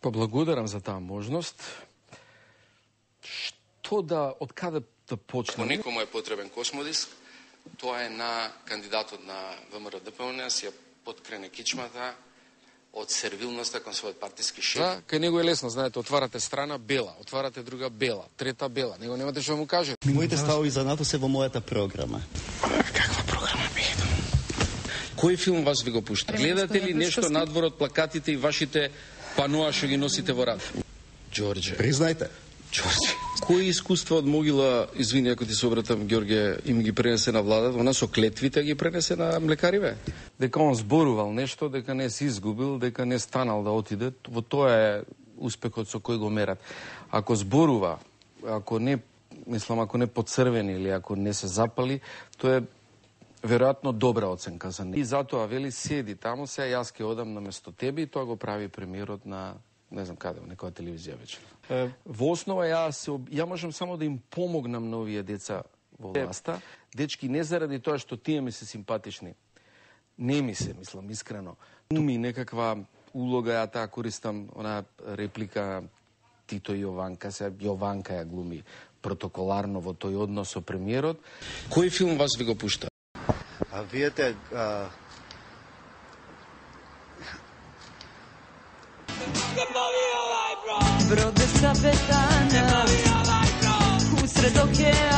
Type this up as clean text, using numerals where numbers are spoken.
Па благодарам за таа можност. Од каде да почнем? Ако некому е потребен космодиск, тоа е на кандидатот на ВМРО ДПМН, си ја подкрене кичмата од сервилноста кон својот партиски шеф. Да, кај него е лесно, знаете, отварате страна бела, отварате друга бела, трета бела. Него немате што му каже. Моите ставови за НАТО се во мојата програма. Каква програма бе? Кој филм вас ви го пушта? Гледате ли нешто надвор од плакатите и вашите паноа што ги носите во рад? Ѓорѓе. Признајте. Ѓорѓе. Кои искуства од могила, извини ако ти се обратам, Ѓорѓе, им ги пренесе на владата, она со клетвите ги пренесе на млекариве? Дека он зборувал нешто, дека не се изгубил, дека не станал да отиде, во тоа е успехот со кој го мерат. Ако зборува, ако не поцрвени или ако не се запали, тоа е веројатно добра оценка за него. И затоа вели седи таму, се јас ќе одам на место тебе, и тоа го прави премиерот на не знам каде, некоја телевизија вечер. Во основа ја можам само да им помогнам на овие деца во власта. Дечки, не заради тоа што тие ми се симпатични. Не ми се, мислам, искрено. Ми некаква улога, ја таа користам, она реплика Тито и Јованка, се Јованка ја глуми протоколарно во тој однос со премиерот. Кој филм вас ви го пушта? Видете, Brode sa petana usred okeana